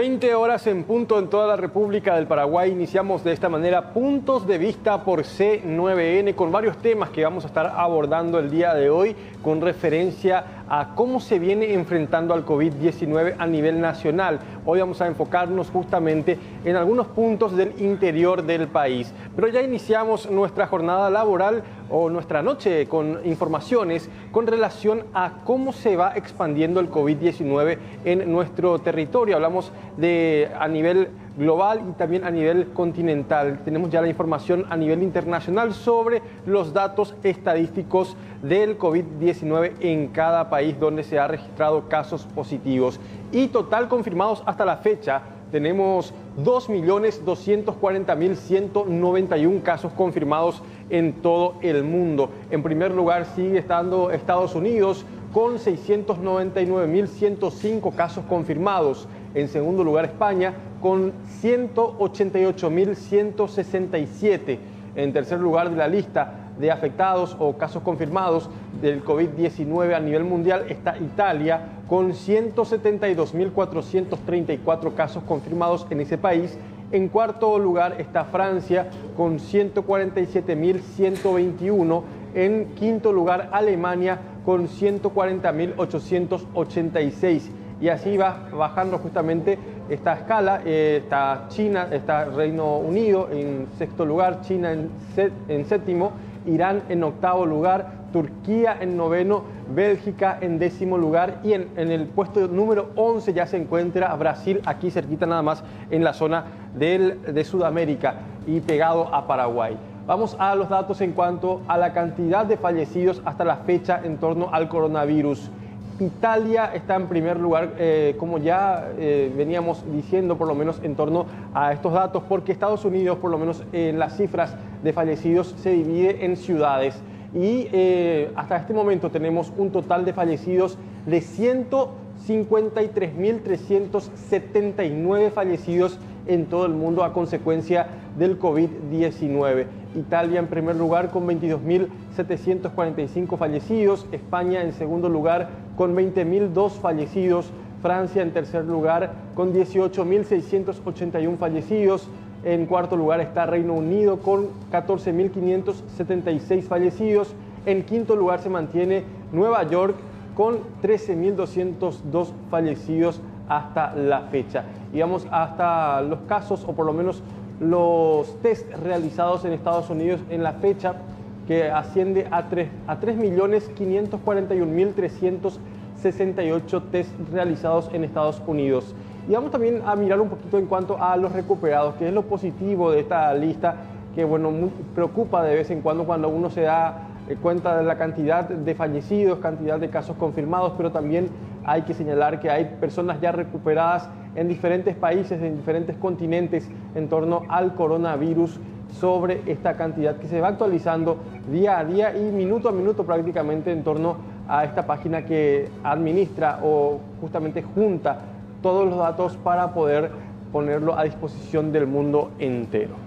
20 horas en punto en toda la República del Paraguay. Iniciamos de esta manera Puntos de Vista por C9N con varios temas que vamos a estar abordando el día de hoy con referencia a cómo se viene enfrentando al COVID-19 a nivel nacional. Hoy vamos a enfocarnos justamente en algunos puntos del interior del país. Pero ya iniciamos nuestra jornada laboral o nuestra noche con informaciones con relación a cómo se va expandiendo el COVID-19 en nuestro territorio. Hablamos de a nivel global y también a nivel continental. Tenemos ya la información a nivel internacional sobre los datos estadísticos del COVID-19 en cada país donde se ha registrado casos positivos. Y total confirmados hasta la fecha, tenemos 2.240.191 casos confirmados en todo el mundo. En primer lugar sigue estando Estados Unidos con 699.105 casos confirmados. En segundo lugar España con 188.167. En tercer lugar de la lista de afectados o casos confirmados del COVID-19 a nivel mundial está Italia con 172.434 casos confirmados en ese país. En cuarto lugar está Francia con 147.121. En quinto lugar Alemania con 140.886. Y así va bajando justamente esta escala. Está China, está Reino Unido en sexto lugar, China en séptimo, Irán en octavo lugar, Turquía en noveno, Bélgica en décimo lugar y en el puesto número 11 ya se encuentra Brasil, aquí cerquita nada más en la zona de Sudamérica y pegado a Paraguay. Vamos a los datos en cuanto a la cantidad de fallecidos hasta la fecha en torno al coronavirus. Italia está en primer lugar, como ya veníamos diciendo, por lo menos en torno a estos datos, porque Estados Unidos, por lo menos en las cifras de fallecidos, se divide en ciudades. Y hasta este momento tenemos un total de fallecidos de 153.379 fallecidos en todo el mundo a consecuencia del COVID-19. Italia en primer lugar con 22.745 fallecidos, España en segundo lugar con 20.002 fallecidos, Francia en tercer lugar con 18.681 fallecidos, en cuarto lugar está Reino Unido con 14.576 fallecidos, en quinto lugar se mantiene Nueva York con 13.202 fallecidos hasta la fecha. Y vamos hasta los casos, o por lo menos los test realizados en Estados Unidos en la fecha, que asciende a 3.541.368 test realizados en Estados Unidos. Y vamos también a mirar un poquito en cuanto a los recuperados, que es lo positivo de esta lista, que bueno, preocupa de vez en cuando uno se da cuenta de la cantidad de fallecidos, cantidad de casos confirmados, pero también hay que señalar que hay personas ya recuperadas en diferentes países, en diferentes continentes en torno al coronavirus, sobre esta cantidad que se va actualizando día a día y minuto a minuto prácticamente en torno a esta página que administra o justamente junta todos los datos para poder ponerlo a disposición del mundo entero.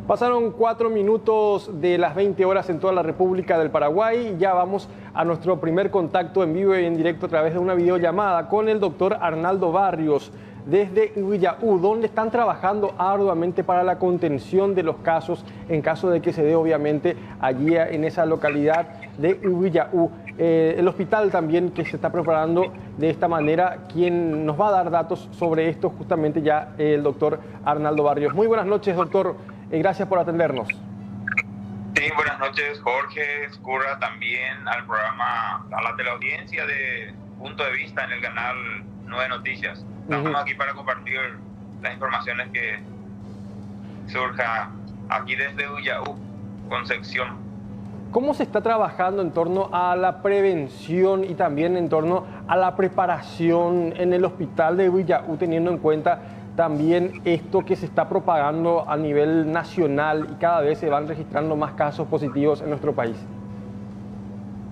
Pasaron 4 minutos de las 20 horas en toda la República del Paraguay. Ya vamos a nuestro primer contacto en vivo y en directo a través de una videollamada con el doctor Arnaldo Barrios desde Ubiyaú, donde están trabajando arduamente para la contención de los casos en caso de que se dé obviamente allí en esa localidad de Ubiyaú. El hospital también que se está preparando de esta manera. Quien nos va a dar datos sobre esto justamente ya el doctor Arnaldo Barrios. Muy buenas noches, doctor. Gracias por atendernos. Sí, buenas noches, Jorge, Escurra, también al programa, a la teleaudiencia de Punto de Vista en el canal 9 Noticias. Estamos aquí para compartir las informaciones que surja aquí desde Ubiyaú, Concepción. ¿Cómo se está trabajando en torno a la prevención y también en torno a la preparación en el hospital de Ubiyaú, teniendo en cuenta también esto que se está propagando a nivel nacional y cada vez se van registrando más casos positivos en nuestro país?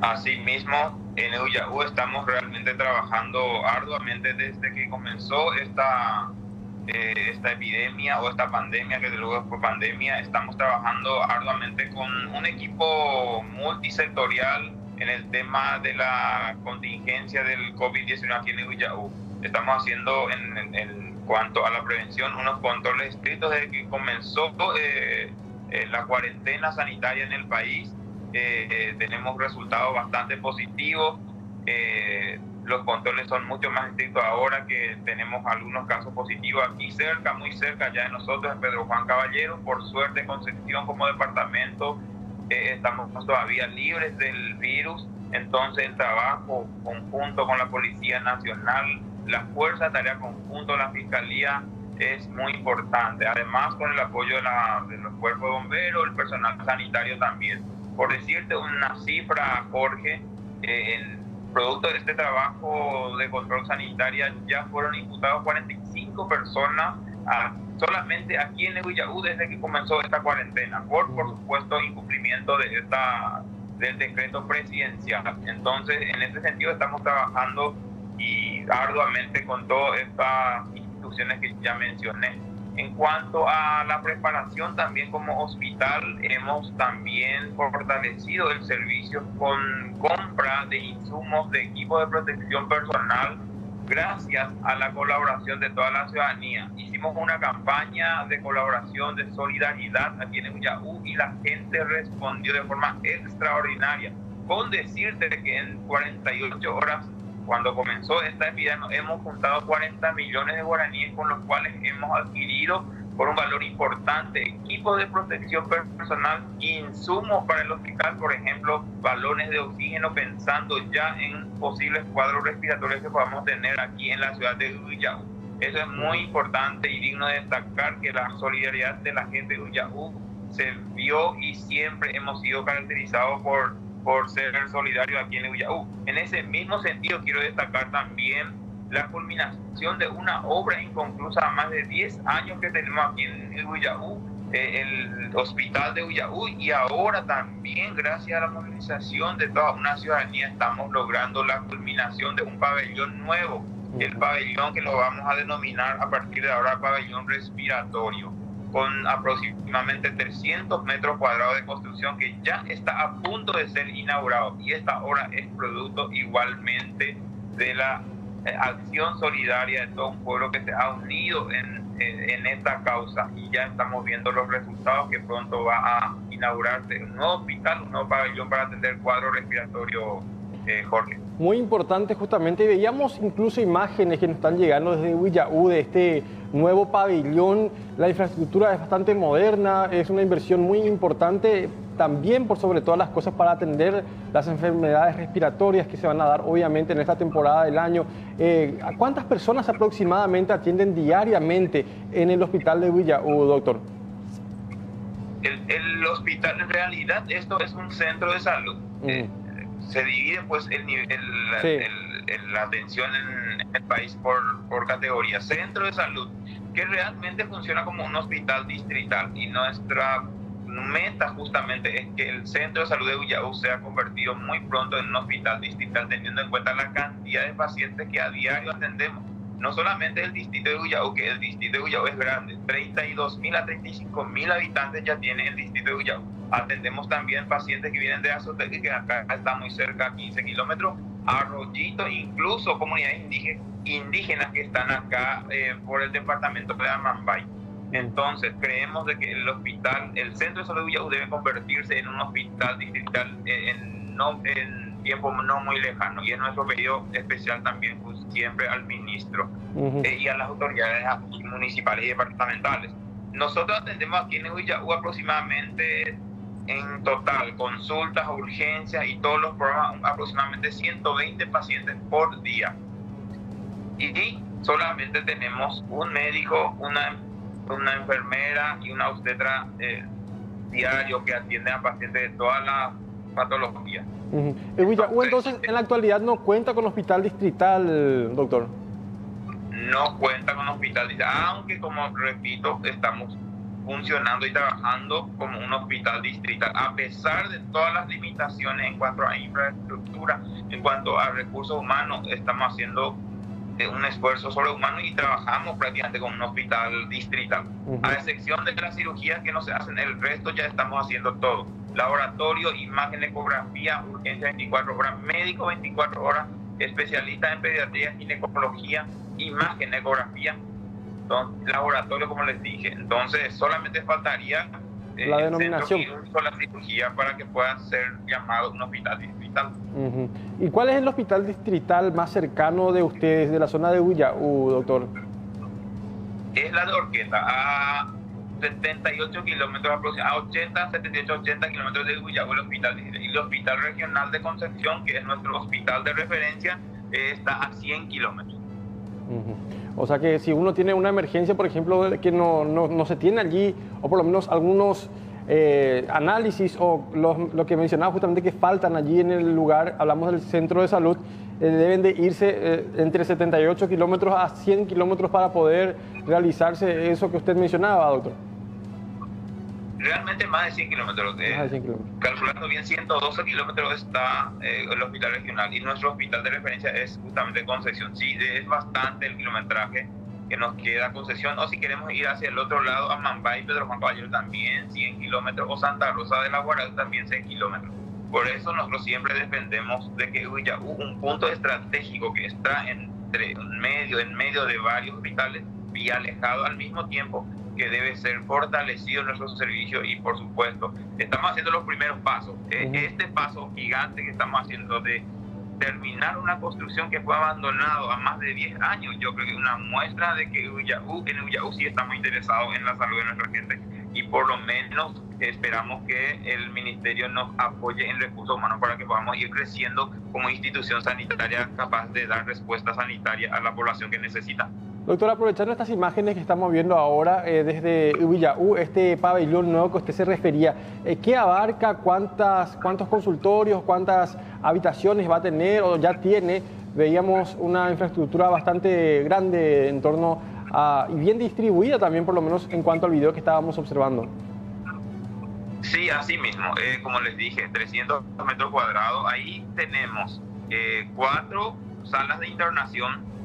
Asimismo, en Ubiyaú estamos realmente trabajando arduamente desde que comenzó esta esta epidemia o esta pandemia, que de luego fue pandemia. Estamos trabajando arduamente con un equipo multisectorial en el tema de la contingencia del COVID-19 aquí en Ehuyahu. Estamos haciendo en cuanto a la prevención unos controles estrictos desde que comenzó la cuarentena sanitaria en el país. Tenemos resultados bastante positivos. Los controles son mucho más estrictos ahora que tenemos algunos casos positivos aquí cerca, muy cerca ya de nosotros, en Pedro Juan Caballero. Por suerte, Concepción como departamento estamos todavía libres del virus. Entonces el trabajo conjunto con la Policía Nacional, la Fuerza de Tarea Conjunto, la Fiscalía, es muy importante. Además, con el apoyo de los cuerpos de bomberos, el personal sanitario también. Por decirte una cifra, Jorge, producto de este trabajo de control sanitario ya fueron imputados 45 personas solamente aquí en Ehuyahu desde que comenzó esta cuarentena, por supuesto incumplimiento del decreto presidencial. Entonces, en ese sentido estamos trabajando y arduamente con todas estas instituciones que ya mencioné. En cuanto a la preparación, también como hospital hemos también fortalecido el servicio con compra de insumos de equipos de protección personal gracias a la colaboración de toda la ciudadanía. Hicimos una campaña de colaboración, de solidaridad aquí en Ehuyahu y la gente respondió de forma extraordinaria. Con decirte que en 48 horas, cuando comenzó esta epidemia, hemos juntado 40 millones de guaraníes con los cuales hemos adquirido por un valor importante equipos de protección personal, insumos para el hospital, por ejemplo, balones de oxígeno, pensando ya en posibles cuadros respiratorios que podamos tener aquí en la ciudad de Ehuyahu. Eso es muy importante y digno de destacar, que la solidaridad de la gente de Ehuyahu se vio y siempre hemos sido caracterizados por ser solidarios aquí en Ehuyahu. En ese mismo sentido, quiero destacar también la culminación de una obra inconclusa a más de 10 años que tenemos aquí en Ehuyahu, el hospital de Ehuyahu, y ahora también, gracias a la movilización de toda una ciudadanía, estamos logrando la culminación de un pabellón nuevo, el pabellón que lo vamos a denominar a partir de ahora pabellón respiratorio, con aproximadamente 300 metros cuadrados de construcción, que ya está a punto de ser inaugurado, y esta obra es producto igualmente de la acción solidaria de todo un pueblo que se ha unido en esta causa, y ya estamos viendo los resultados, que pronto va a inaugurarse un nuevo hospital, un nuevo pabellón para atender cuadro respiratorio, Jorge. Muy importante justamente, y veíamos incluso imágenes que nos están llegando desde Ehuyahu de este nuevo pabellón. La infraestructura es bastante moderna, es una inversión muy importante también por sobre todas las cosas para atender las enfermedades respiratorias que se van a dar obviamente en esta temporada del año. ¿A cuántas personas aproximadamente atienden diariamente en el hospital de Ehuyahu, doctor? El hospital, en realidad, esto es un centro de salud. Se divide pues la atención en el país por categorías. Centro de salud, que realmente funciona como un hospital distrital, y nuestra meta justamente es que el centro de salud de Ehuyahu sea convertido muy pronto en un hospital distrital, teniendo en cuenta la cantidad de pacientes que a diario atendemos. No solamente el distrito de Ehuyahu, que el distrito de Ehuyahu es grande, 32.000 a 35.000 habitantes ya tiene el distrito de Ehuyahu. Atendemos también pacientes que vienen de Azotegui, que acá está muy cerca, 15 kilómetros, Arroyito, incluso comunidades indígenas que están acá por el departamento de Amambay. Entonces, creemos de que el centro de salud de Ehuyahu debe convertirse en un hospital distrital en tiempo no muy lejano, y es nuestro pedido especial también pues, siempre al ministro y a las autoridades municipales y departamentales. Nosotros atendemos aquí en Ehuyahu aproximadamente, en total, consultas, urgencias y todos los programas, aproximadamente 120 pacientes por día. Y solamente tenemos un médico, una enfermera y una obstetra diario que atienden a pacientes de todas las patologías. Ehuyahu, entonces, en la actualidad no cuenta con hospital distrital, doctor. No cuenta con hospital distrital, aunque, como repito, estamos funcionando y trabajando como un hospital distrital, a pesar de todas las limitaciones en cuanto a infraestructura, en cuanto a recursos humanos. Estamos haciendo un esfuerzo sobrehumano y trabajamos prácticamente con un hospital distrital. A excepción de las cirugías que no se hacen, el resto ya estamos haciendo todo. Laboratorio, imagen, ecografía, urgencia 24 horas, médico 24 horas, especialista en pediatría, ginecología, imagen, ecografía, laboratorio, como les dije. Entonces, solamente faltaría la denominación con la cirugía para que pueda ser llamado un hospital distrital. ¿Y cuál es el hospital distrital más cercano de ustedes, de la zona de Huilladú, doctor? Es la de Orqueta, a 78 kilómetros aproximadamente, a 80, 78, 80 kilómetros de Huilladú, el hospital. Y el hospital regional de Concepción, que es nuestro hospital de referencia, está a 100 kilómetros. O sea que si uno tiene una emergencia, por ejemplo, que no se tiene allí, o por lo menos algunos análisis o lo que mencionaba justamente que faltan allí en el lugar, hablamos del centro de salud, deben de irse entre 78 kilómetros a 100 kilómetros para poder realizarse eso que usted mencionaba, doctor. Realmente más de 100 kilómetros. Calculando bien, 112 kilómetros está el hospital regional, y nuestro hospital de referencia es justamente Concepción. Sí, es bastante el kilometraje que nos queda Concepción, o si queremos ir hacia el otro lado, a Mambay, Pedro Juan Caballero también 100 kilómetros, o Santa Rosa de la Guardia también 100 kilómetros. Por eso nosotros siempre dependemos de que Huilladú, un punto estratégico que está en medio de varios hospitales y alejado al mismo tiempo, que debe ser fortalecido nuestro servicio. Y por supuesto, estamos haciendo los primeros pasos. Este paso gigante que estamos haciendo de terminar una construcción que fue abandonado a más de 10 años, yo creo que es una muestra de que en Huilladú sí estamos interesados en la salud de nuestra gente, y por lo menos esperamos que el ministerio nos apoye en recursos humanos para que podamos ir creciendo como institución sanitaria capaz de dar respuesta sanitaria a la población que necesita. Doctor, aprovechando estas imágenes que estamos viendo ahora desde Huilladú, este pabellón nuevo que usted se refería, ¿qué abarca? ¿Cuántos consultorios, cuántas habitaciones va a tener o ya tiene? Veíamos una infraestructura bastante grande en torno a, y bien distribuida también, por lo menos en cuanto al video que estábamos observando. Sí, así mismo. Como les dije, 300 metros cuadrados. Ahí tenemos 4 salas de internación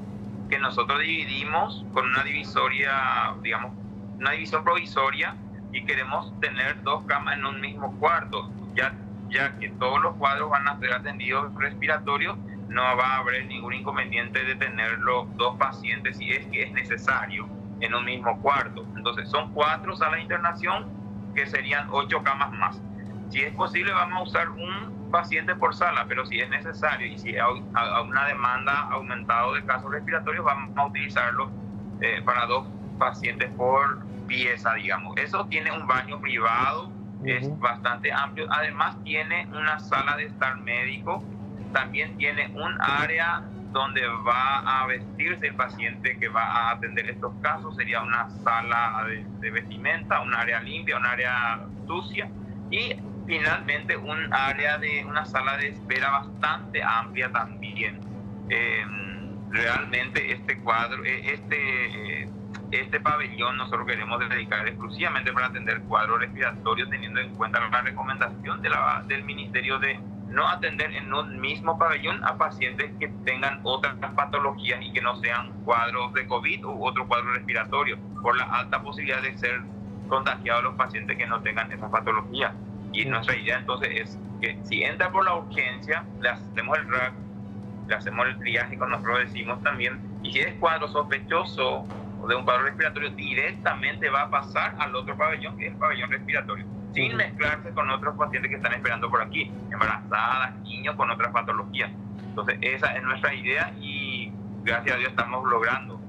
que nosotros dividimos con una divisoria, digamos, una división provisoria, y queremos tener 2 camas en un mismo cuarto, ya que todos los cuadros van a ser atendidos respiratorios. No va a haber ningún inconveniente de tener los 2 pacientes, si es que es necesario, en un mismo cuarto. Entonces son 4 salas de internación que serían 8 camas más. Si es posible, vamos a usar un paciente por sala, pero si es necesario y si hay una demanda aumentada de casos respiratorios, vamos a utilizarlo para 2 pacientes por pieza, digamos. Eso tiene un baño privado, es bastante amplio. Además tiene una sala de estar médico, también tiene un área donde va a vestirse el paciente que va a atender estos casos. Sería una sala de vestimenta, un área limpia, un área sucia, y finalmente una sala de espera bastante amplia también. Realmente este pabellón nosotros queremos dedicar exclusivamente para atender cuadros respiratorios, teniendo en cuenta la recomendación del Ministerio de no atender en un mismo pabellón a pacientes que tengan otras patologías y que no sean cuadros de COVID u otro cuadro respiratorio, por la alta posibilidad de ser contagiados los pacientes que no tengan esas patologías. Y nuestra idea entonces es que si entra por la urgencia, le hacemos el RAC, le hacemos el triaje, como nosotros decimos también, y si es cuadro sospechoso de un cuadro respiratorio, directamente va a pasar al otro pabellón, que es el pabellón respiratorio, sin mezclarse con otros pacientes que están esperando por aquí, embarazadas, niños con otras patologías. Entonces esa es nuestra idea y gracias a Dios estamos logrando.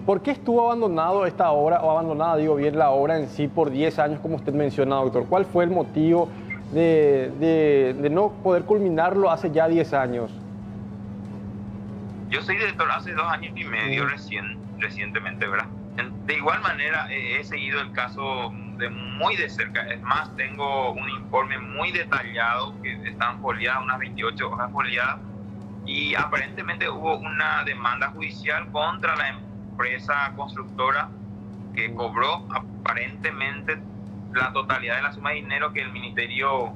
¿Por qué estuvo abandonado esta obra, o abandonada, digo bien, la obra en sí por 10 años, como usted menciona, doctor? ¿Cuál fue el motivo de no poder culminarlo hace ya 10 años? Yo soy director hace 2 años y medio recientemente, ¿verdad? De igual manera he seguido el caso muy de cerca. Es más, tengo un informe muy detallado que están foliadas, unas 28 hojas foliadas, y aparentemente hubo una demanda judicial contra la empresa constructora que cobró aparentemente la totalidad de la suma de dinero que el ministerio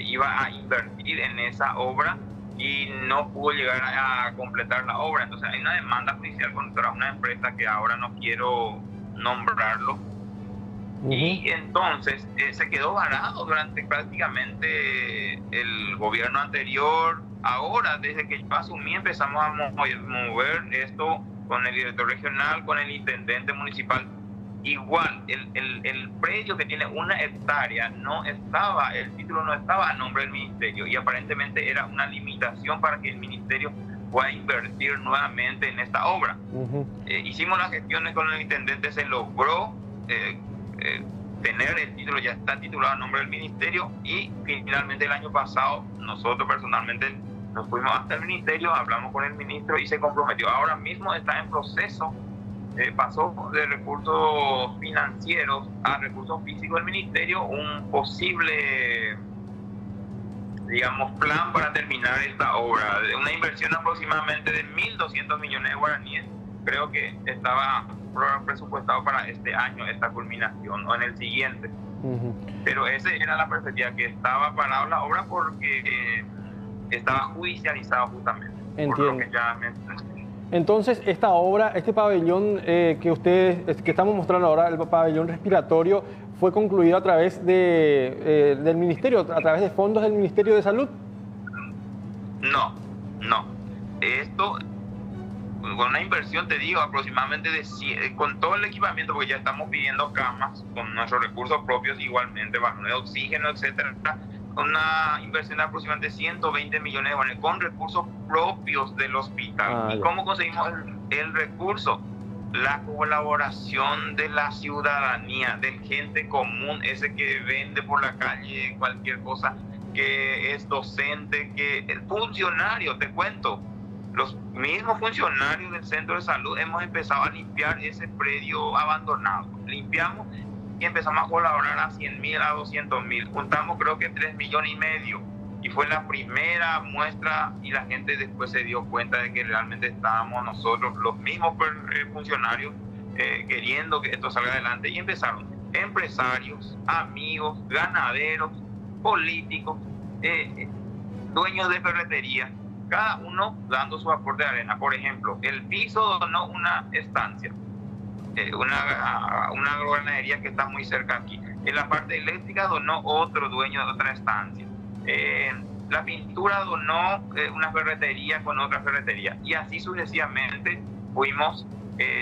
iba a invertir en esa obra, y no pudo llegar a completar la obra. Entonces hay una demanda judicial contra una empresa que ahora no quiero nombrarlo. Y entonces se quedó varado durante prácticamente el gobierno anterior. Ahora, desde que yo asumí, empezamos a mover esto con el director regional, con el intendente municipal. Igual, el predio que tiene 1 hectárea no estaba, el título no estaba a nombre del ministerio, y aparentemente era una limitación para que el ministerio pueda invertir nuevamente en esta obra. Hicimos las gestiones con el intendente, se logró tener el título, ya está titulado a nombre del ministerio, y finalmente el año pasado nosotros personalmente nos fuimos hasta el ministerio, hablamos con el ministro y se comprometió. Ahora mismo está en proceso, pasó de recursos financieros a recursos físicos del ministerio, un posible, digamos, plan para terminar esta obra, de una inversión aproximadamente de 1.200 millones de guaraníes. Creo que estaba presupuestado para este año esta culminación o en el siguiente. Pero esa era la perspectiva, que estaba parada la obra porque estaba judicializado justamente. Entiendo. Por lo que ya mencioné. Entonces, esta obra, este pabellón que estamos mostrando ahora, el pabellón respiratorio, ¿fue concluido a través del ministerio, a través de fondos del Ministerio de Salud? No. Esto, con una inversión, te digo, aproximadamente con todo el equipamiento, porque ya estamos pidiendo camas, con nuestros recursos propios igualmente, balón de oxígeno, etcétera, una inversión de aproximadamente 120 millones de dólares con recursos propios del hospital. ¿Y cómo conseguimos el recurso? La colaboración de la ciudadanía, del gente común, ese que vende por la calle cualquier cosa, que es docente, que el funcionario, te cuento, los mismos funcionarios del centro de salud hemos empezado a limpiar ese predio abandonado. Limpiamos y empezamos a colaborar a 100.000, a 200.000. Juntamos creo que 3,5 millones, y fue la primera muestra, y la gente después se dio cuenta de que realmente estábamos nosotros, los mismos funcionarios, queriendo que esto salga adelante, y empezaron empresarios, amigos, ganaderos, políticos, dueños de ferretería, cada uno dando su aporte de arena. Por ejemplo, el piso donó una estancia, una agroganadería que está muy cerca aquí. En la parte eléctrica donó otro dueño de otra estancia. La pintura donó una ferretería con otra ferretería. Y así sucesivamente fuimos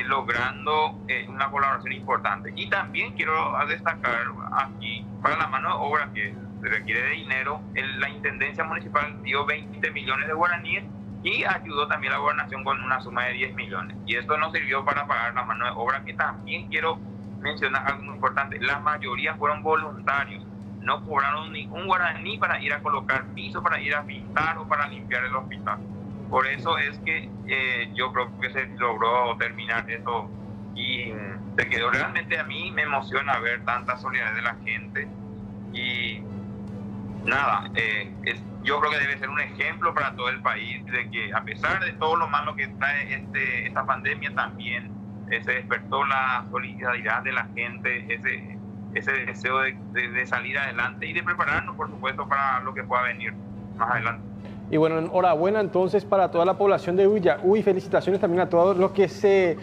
logrando una colaboración importante. Y también quiero destacar aquí, para la mano de obra que requiere de dinero, la Intendencia Municipal dio 20 millones de guaraníes y ayudó también a la gobernación con una suma de 10 millones. Y esto nos sirvió para pagar la mano de obra, que también quiero mencionar algo muy importante. La mayoría fueron voluntarios, no cobraron ni un guaraní para ir a colocar piso, para ir a pintar o para limpiar el hospital. Por eso es que yo creo que se logró terminar eso, y se quedó. Realmente a mí me emociona ver tanta solidaridad de la gente. Y nada, yo creo que debe ser un ejemplo para todo el país de que, a pesar de todo lo malo que trae esta pandemia, también se despertó la solidaridad de la gente, ese deseo de salir adelante y de prepararnos, por supuesto, para lo que pueda venir más adelante. Y bueno, enhorabuena entonces para toda la población de Villaú, y felicitaciones también a todos los que se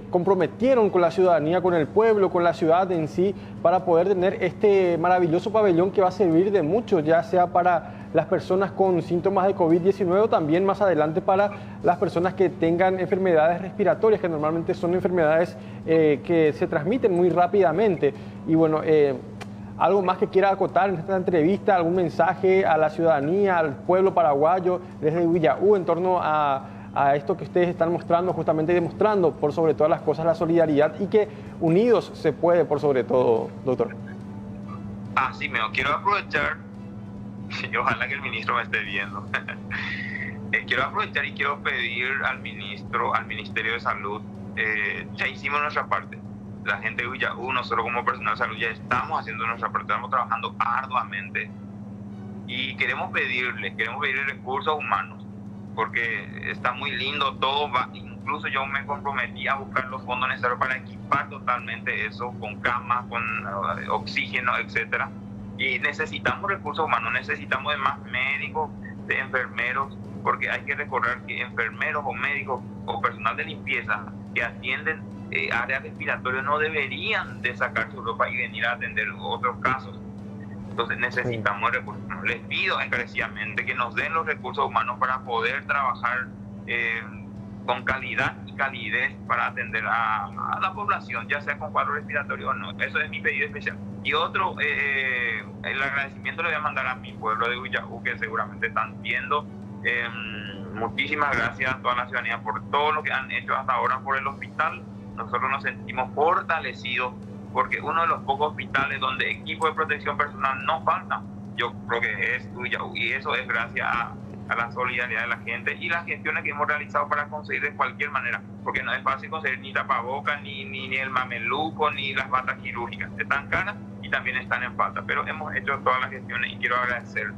comprometieron con la ciudadanía, con el pueblo, con la ciudad en sí, para poder tener este maravilloso pabellón que va a servir de mucho, ya sea para las personas con síntomas de COVID-19 o también más adelante para las personas que tengan enfermedades respiratorias, que normalmente son enfermedades que se transmiten muy rápidamente. Y bueno, ¿algo más que quiera acotar en esta entrevista? ¿Algún mensaje a la ciudadanía, al pueblo paraguayo desde Villaú en torno a esto que ustedes están mostrando, justamente demostrando por sobre todas las cosas la solidaridad, y que unidos se puede por sobre todo, doctor? Sí, me quiero aprovechar, y ojalá que el ministro me esté viendo. Quiero aprovechar y quiero pedir al ministro, al Ministerio de Salud, ya hicimos nuestra parte. La gente de Villaú, nosotros como personal de salud ya estamos haciendo nuestra parte, estamos trabajando arduamente, y queremos pedirles recursos humanos, porque está muy lindo todo, incluso yo me comprometí a buscar los fondos necesarios para equipar totalmente eso, con camas, con oxígeno, etcétera. Y necesitamos recursos humanos, necesitamos de más médicos, de enfermeros, porque hay que recordar que enfermeros o médicos o personal de limpieza que atienden áreas respiratorias no deberían de sacar su ropa y venir a atender otros casos. Entonces necesitamos recursos. Les pido encarecidamente que nos den los recursos humanos para poder trabajar con calidad y calidez para atender a la población, ya sea con cuadro respiratorio o no. Eso es mi pedido especial. Y otro, el agradecimiento le voy a mandar a mi pueblo de Huillahu, que seguramente están viendo. Muchísimas gracias a toda la ciudadanía por todo lo que han hecho hasta ahora por el hospital. Nosotros nos sentimos fortalecidos porque uno de los pocos hospitales donde equipo de protección personal no falta, yo creo que es Huillahu, y eso es gracias a la solidaridad de la gente y las gestiones que hemos realizado para conseguir de cualquier manera, porque no es fácil conseguir ni tapabocas, ni el mameluco, ni las batas quirúrgicas. Están caras y también están en falta, pero hemos hecho todas las gestiones y quiero agradecer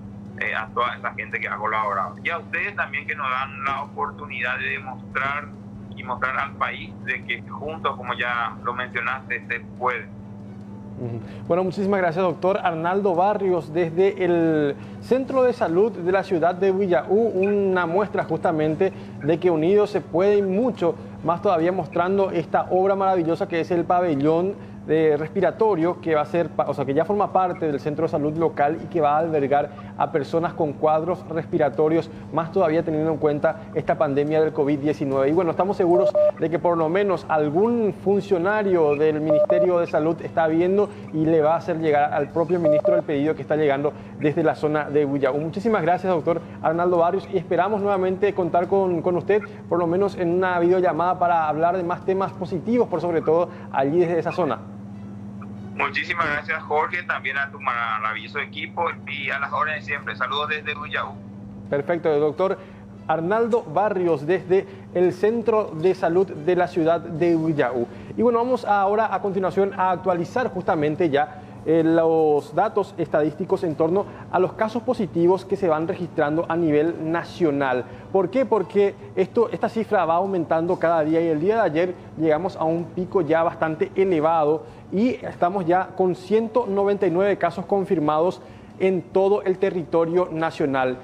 a toda esa gente que ha colaborado. Y a ustedes también que nos dan la oportunidad de demostrar y mostrar al país de que juntos, como ya lo mencionaste, se puede. Bueno, muchísimas gracias, doctor Arnaldo Barrios, desde el Centro de Salud de la ciudad de Huillahu, una muestra justamente de que unidos se puede y mucho, más todavía mostrando esta obra maravillosa que es el pabellón de respiratorio, que va a ser, o sea, que ya forma parte del centro de salud local y que va a albergar a personas con cuadros respiratorios, más todavía teniendo en cuenta esta pandemia del COVID-19. Y bueno, estamos seguros de que por lo menos algún funcionario del Ministerio de Salud está viendo y le va a hacer llegar al propio ministro el pedido que está llegando desde la zona de Huillahu. Muchísimas gracias, doctor Arnaldo Barrios, y esperamos nuevamente contar con usted, por lo menos en una videollamada, para hablar de más temas positivos, por sobre todo allí desde esa zona. Muchísimas gracias, Jorge, también a tu maravilloso equipo y a las órdenes siempre. Saludos desde Huillahu. Perfecto, doctor Arnaldo Barrios, desde el Centro de Salud de la ciudad de Huillahu. Y bueno, vamos ahora a continuación a actualizar justamente ya los datos estadísticos en torno a los casos positivos que se van registrando a nivel nacional. ¿Por qué? Porque esta cifra va aumentando cada día y el día de ayer llegamos a un pico ya bastante elevado y estamos ya con 199 casos confirmados en todo el territorio nacional.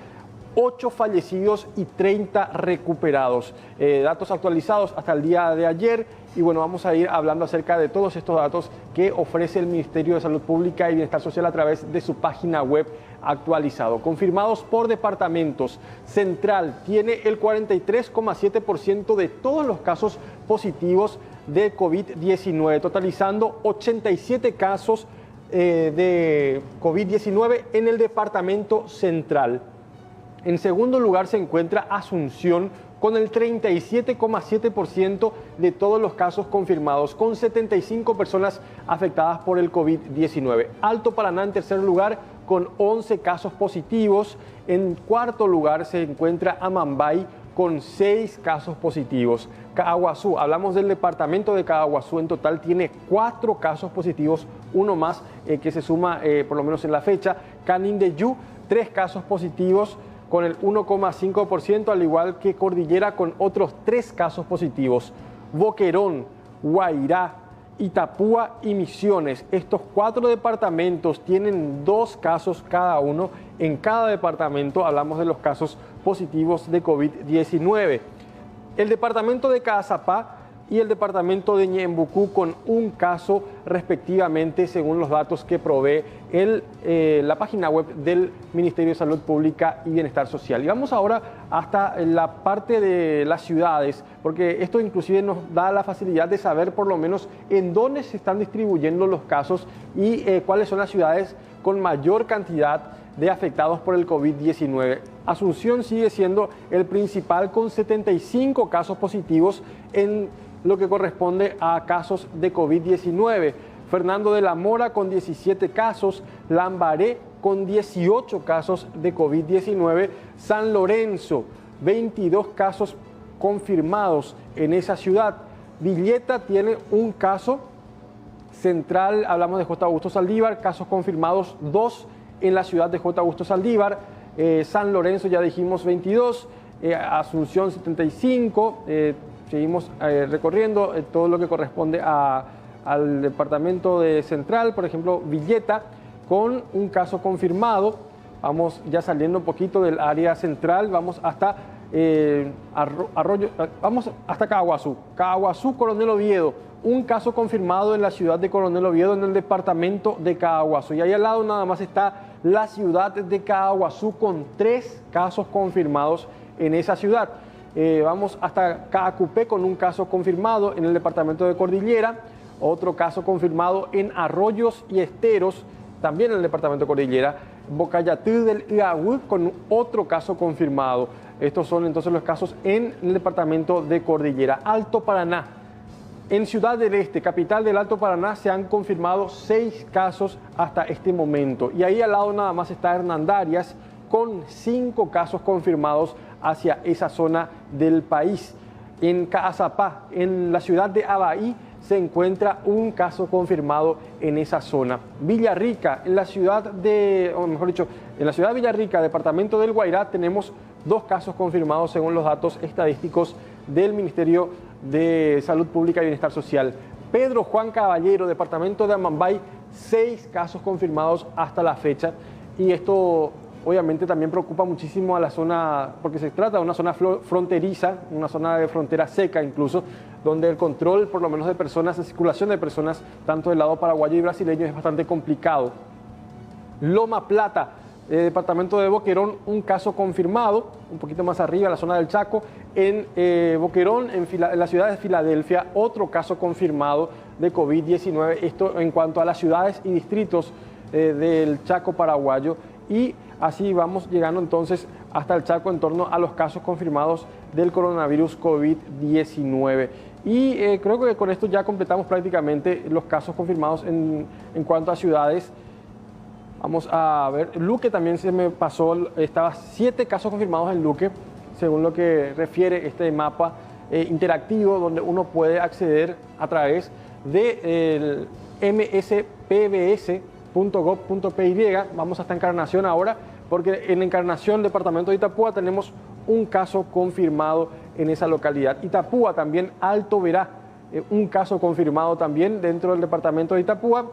8 fallecidos y 30 recuperados. Datos actualizados hasta el día de ayer. Y bueno, vamos a ir hablando acerca de todos estos datos que ofrece el Ministerio de Salud Pública y Bienestar Social a través de su página web actualizado. Confirmados por departamentos. Central tiene el 43,7% de todos los casos positivos de COVID-19, totalizando 87 casos de COVID-19 en el departamento central. En segundo lugar se encuentra Asunción con el 37,7% de todos los casos confirmados, con 75 personas afectadas por el COVID-19. Alto Paraná en tercer lugar con 11 casos positivos. En cuarto lugar se encuentra Amambay con 6 casos positivos. Caaguazú, hablamos del departamento de Caaguazú, en total tiene 4 casos positivos, uno más que se suma por lo menos en la fecha. Canindeyú, 3 casos positivos, con el 1,5%, al igual que Cordillera con otros 3 casos positivos. Boquerón, Guairá, Itapúa y Misiones. Estos 4 departamentos tienen 2 casos cada uno. En cada departamento hablamos de los casos positivos de COVID-19. El departamento de Caazapá y el departamento de Ñembucú con 1 caso respectivamente, según los datos que provee la página web del Ministerio de Salud Pública y Bienestar Social. Y vamos ahora hasta la parte de las ciudades, porque esto inclusive nos da la facilidad de saber por lo menos en dónde se están distribuyendo los casos y cuáles son las ciudades con mayor cantidad de afectados por el COVID-19. Asunción sigue siendo el principal con 75 casos positivos en lo que corresponde a casos de COVID-19. Fernando de la Mora con 17 casos, Lambaré con 18 casos de COVID-19, San Lorenzo, 22 casos confirmados en esa ciudad. Villeta tiene 1 caso, Central, hablamos de J. Augusto Saldívar, casos confirmados 2 en la ciudad de J. Augusto Saldívar. San Lorenzo ya dijimos 22, Asunción 75, seguimos recorriendo todo lo que corresponde al departamento de Central, por ejemplo, Villeta, con 1 caso confirmado. Vamos ya saliendo un poquito del área central, vamos hasta vamos hasta Caaguazú. Caaguazú, Coronel Oviedo. Un caso confirmado en la ciudad de Coronel Oviedo, en el departamento de Caaguazú. Y ahí al lado nada más está la ciudad de Caaguazú con 3 casos confirmados en esa ciudad. Vamos hasta Caacupé con un caso confirmado en el departamento de Cordillera. Otro caso confirmado en Arroyos y Esteros, también en el departamento de Cordillera. Bocayatú del Iagüí con otro caso confirmado. Estos son entonces los casos en el departamento de Cordillera. Alto Paraná. En Ciudad del Este, capital del Alto Paraná, se han confirmado 6 casos hasta este momento. Y ahí al lado nada más está Hernandarias con 5 casos confirmados hacia esa zona del país. En Caazapá, en la ciudad de Abaí, se encuentra un caso confirmado en esa zona. Villarrica, en la ciudad de, o mejor dicho, en la ciudad de Villarrica, departamento del Guairá, tenemos 2 casos confirmados según los datos estadísticos del Ministerio de Salud Pública y Bienestar Social. Pedro Juan Caballero, departamento de Amambay, 6 casos confirmados hasta la fecha. Y esto obviamente también preocupa muchísimo a la zona, porque se trata de una zona fronteriza, una zona de frontera seca incluso, donde el control, por lo menos de personas, de circulación de personas, tanto del lado paraguayo y brasileño, es bastante complicado. Loma Plata, departamento de Boquerón, un caso confirmado, un poquito más arriba, en la zona del Chaco. En Boquerón, en la ciudad de Filadelfia, otro caso confirmado de COVID-19. Esto en cuanto a las ciudades y distritos del Chaco paraguayo. Y así vamos llegando entonces hasta el Chaco en torno a los casos confirmados del coronavirus COVID-19. Y creo que con esto ya completamos prácticamente los casos confirmados en cuanto a ciudades. Vamos a ver, Luque también se me pasó, estaba 7 casos confirmados en Luque, según lo que refiere este mapa interactivo, donde uno puede acceder a través de mspbs.gov.py. Vamos hasta Encarnación ahora, porque en Encarnación, departamento de Itapúa, tenemos un caso confirmado en esa localidad. Itapúa también, Alto Verá, un caso confirmado también dentro del departamento de Itapúa.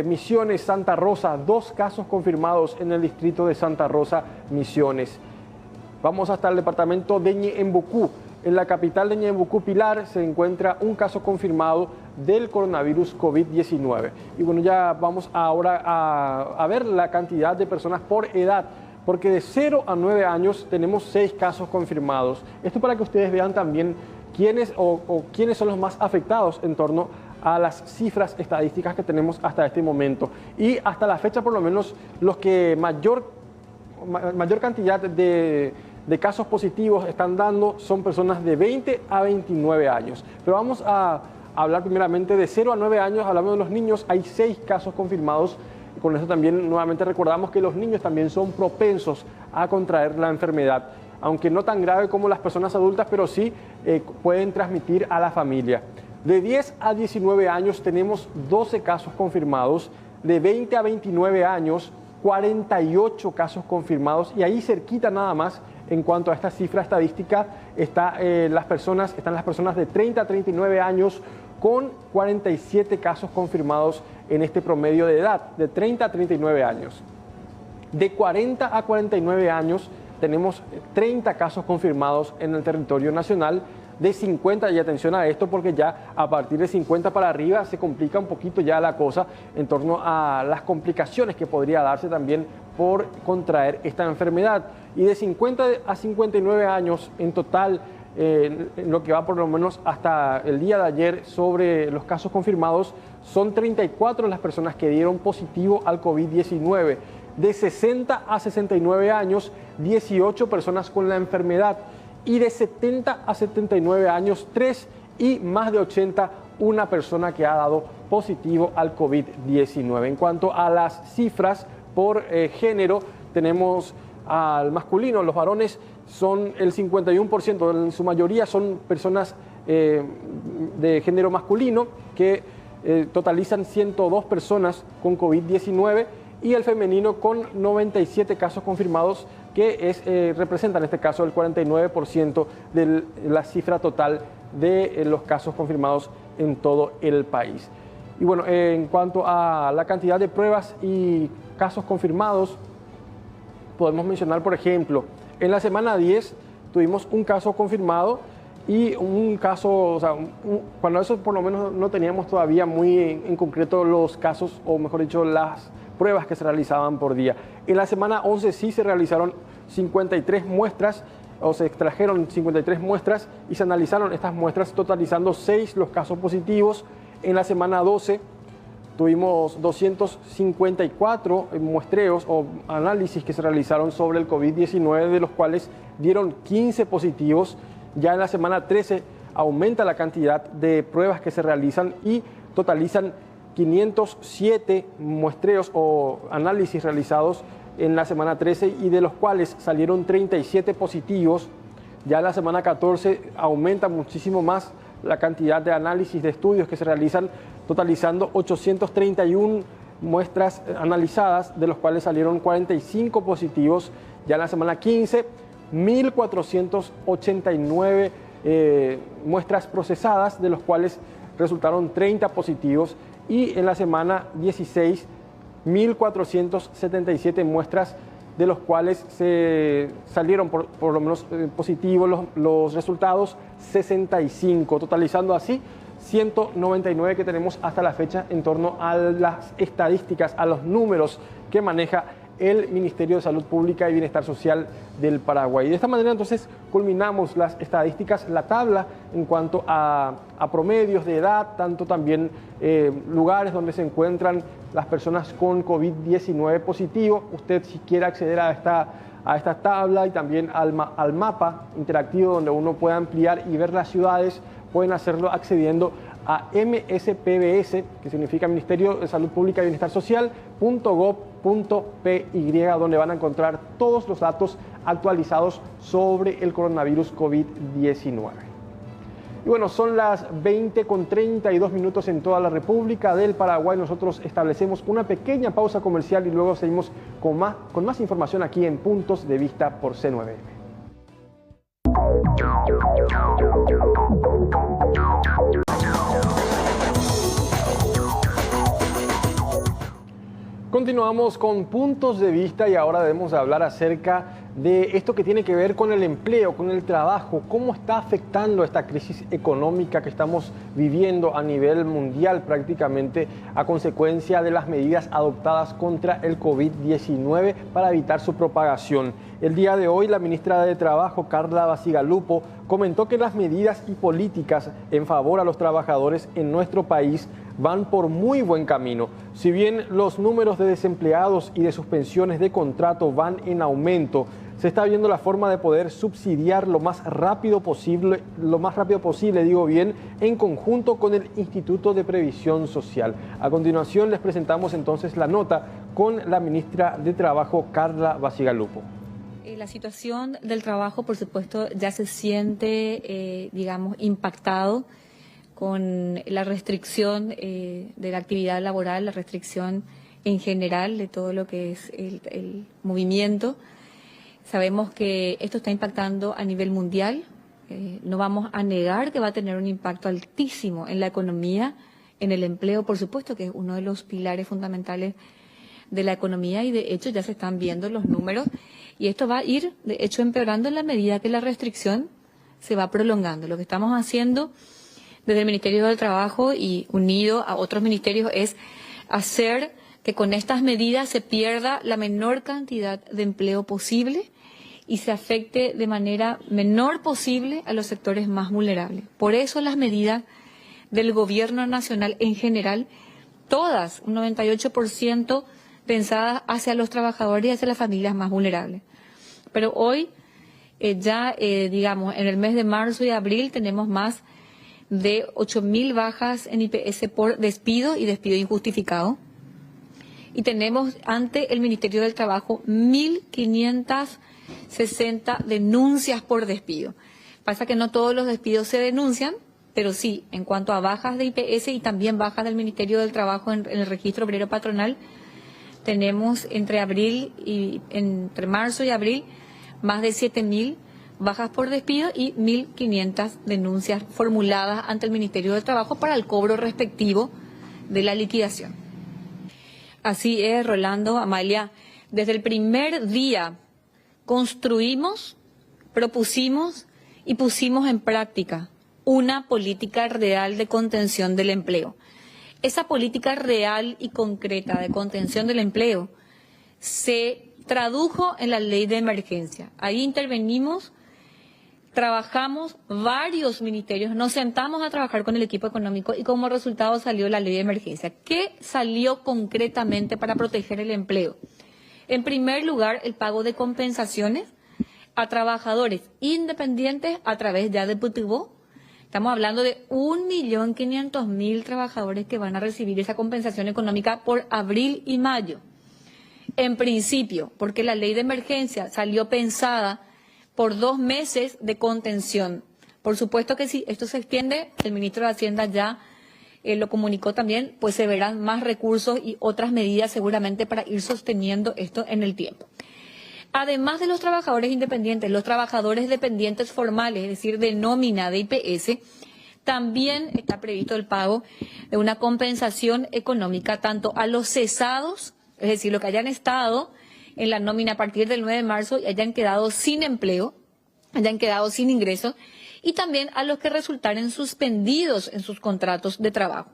Misiones, Santa Rosa, 2 casos confirmados en el distrito de Santa Rosa, Misiones. Vamos hasta el departamento de Ñeembucú. En la capital de Ñeembucú, Pilar, se encuentra un caso confirmado del coronavirus COVID-19. Y bueno, ya vamos ahora a ver la cantidad de personas por edad, porque de 0 a 9 años tenemos 6 casos confirmados. Esto para que ustedes vean también quiénes quiénes son los más afectados en torno a las cifras estadísticas que tenemos hasta este momento. Y hasta la fecha, por lo menos, los que mayor cantidad de casos positivos están dando son personas de 20 a 29 años. Pero vamos a hablar primeramente de 0 a 9 años. Hablando de los niños, hay 6 casos confirmados. Y con eso también nuevamente recordamos que los niños también son propensos a contraer la enfermedad, aunque no tan grave como las personas adultas, pero sí pueden transmitir a la familia. De 10 a 19 años tenemos 12 casos confirmados, de 20 a 29 años 48 casos confirmados, y ahí cerquita nada más en cuanto a esta cifra estadística están las personas de 30 a 39 años con 47 casos confirmados en este promedio de edad, de 30 a 39 años. De 40 a 49 años tenemos 30 casos confirmados en el territorio nacional. De 50, y atención a esto porque ya a partir de 50 para arriba se complica un poquito ya la cosa en torno a las complicaciones que podría darse también por contraer esta enfermedad. Y de 50 a 59 años en total, en lo que va por lo menos hasta el día de ayer sobre los casos confirmados, son 34 las personas que dieron positivo al COVID-19. De 60 a 69 años, 18 personas con la enfermedad. Y de 70 a 79 años, 3, y más de 80, una persona que ha dado positivo al COVID-19. En cuanto a las cifras por género, tenemos al masculino, los varones son el 51%, en su mayoría son personas de género masculino que totalizan 102 personas con COVID-19, y el femenino con 97 casos confirmados, que representa en este caso el 49% de la cifra total de los casos confirmados en todo el país. Y bueno, en cuanto a la cantidad de pruebas y casos confirmados, podemos mencionar, por ejemplo, en la semana 10 tuvimos un caso confirmado y un caso, o sea, cuando eso por lo menos no teníamos todavía muy en concreto los casos, o mejor dicho, las pruebas que se realizaban por día. En la semana 11 sí se realizaron 53 muestras, o se extrajeron 53 muestras y se analizaron estas muestras, totalizando 6 los casos positivos. En la semana 12 tuvimos 254 muestreos o análisis que se realizaron sobre el COVID-19, de los cuales dieron 15 positivos. Ya en la semana 13 aumenta la cantidad de pruebas que se realizan y totalizan 507 muestreos o análisis realizados en la semana 13 y de los cuales salieron 37 positivos. Ya en la semana 14 aumenta muchísimo más la cantidad de análisis de estudios que se realizan, totalizando 831 muestras analizadas, de los cuales salieron 45 positivos. Ya en la semana 15, 1.489 muestras procesadas, de los cuales resultaron 30 positivos. Y en la semana 16, 1.477 muestras, de los cuales se salieron por lo menos positivos los resultados, 65, totalizando así 199 que tenemos hasta la fecha en torno a las estadísticas, a los números que maneja el Ministerio de Salud Pública y Bienestar Social del Paraguay. De esta manera entonces culminamos las estadísticas, la tabla en cuanto a promedios de edad, tanto también lugares donde se encuentran las personas con COVID-19 positivo. Usted, si quiere acceder a esta tabla y también al mapa interactivo donde uno puede ampliar y ver las ciudades, pueden hacerlo accediendo a MSPBS, que significa Ministerio de Salud Pública y Bienestar Social, .gov.py, donde van a encontrar todos los datos actualizados sobre el coronavirus COVID-19. Y bueno, son las 20:32 en toda la República del Paraguay. Nosotros establecemos una pequeña pausa comercial y luego seguimos con más información aquí en Puntos de Vista por C9M. Continuamos con Puntos de Vista y ahora debemos hablar acerca de esto que tiene que ver con el empleo, con el trabajo, cómo está afectando esta crisis económica que estamos viviendo a nivel mundial prácticamente a consecuencia de las medidas adoptadas contra el COVID-19 para evitar su propagación. El día de hoy la ministra de Trabajo, Carla Bacigalupo, comentó que las medidas y políticas en favor a los trabajadores en nuestro país van por muy buen camino. Si bien los números de desempleados y de suspensiones de contrato van en aumento, se está viendo la forma de poder subsidiar lo más rápido posible, en conjunto con el Instituto de Previsión Social. A continuación les presentamos entonces la nota con la ministra de Trabajo, Carla Bacigalupo. La situación del trabajo, por supuesto, ya se siente, impactado con la restricción de la actividad laboral, la restricción en general de todo lo que es el movimiento. Sabemos que esto está impactando a nivel mundial. No vamos a negar que va a tener un impacto altísimo en la economía, en el empleo, por supuesto, que es uno de los pilares fundamentales de la economía, y de hecho ya se están viendo los números, y esto va a ir, de hecho, empeorando en la medida que la restricción se va prolongando. Lo que estamos haciendo desde el Ministerio del Trabajo y unido a otros ministerios es hacer que con estas medidas se pierda la menor cantidad de empleo posible y se afecte de manera menor posible a los sectores más vulnerables. Por eso las medidas del gobierno nacional en general, todas, un 98% pensadas hacia los trabajadores y hacia las familias más vulnerables. Pero hoy, en el mes de marzo y abril tenemos más de 8.000 bajas en IPS por despido y despido injustificado. Y tenemos ante el Ministerio del Trabajo 1.560 denuncias por despido. Pasa que no todos los despidos se denuncian, pero sí, en cuanto a bajas de IPS y también bajas del Ministerio del Trabajo en el registro obrero patronal, tenemos entre marzo y abril más de 7.000 bajas por despido y 1.500 denuncias formuladas ante el Ministerio del Trabajo para el cobro respectivo de la liquidación. Así es, Rolando, Amalia, desde el primer día construimos, propusimos y pusimos en práctica una política real de contención del empleo. Esa política real y concreta de contención del empleo se tradujo en la ley de emergencia. Ahí intervenimos, trabajamos varios ministerios, nos sentamos a trabajar con el equipo económico y como resultado salió la ley de emergencia. ¿Qué salió concretamente para proteger el empleo? En primer lugar, el pago de compensaciones a trabajadores independientes a través ya de PTU. Estamos hablando de 1.500.000 trabajadores que van a recibir esa compensación económica por abril y mayo. En principio, porque la ley de emergencia salió pensada por 2 meses de contención. Por supuesto que si esto se extiende, el ministro de Hacienda ya lo comunicó también, pues se verán más recursos y otras medidas seguramente para ir sosteniendo esto en el tiempo. Además de los trabajadores independientes, los trabajadores dependientes formales, es decir, de nómina de IPS, también está previsto el pago de una compensación económica tanto a los cesados, es decir, los que hayan estado en la nómina a partir del 9 de marzo y hayan quedado sin empleo, hayan quedado sin ingresos, y también a los que resultaren suspendidos en sus contratos de trabajo.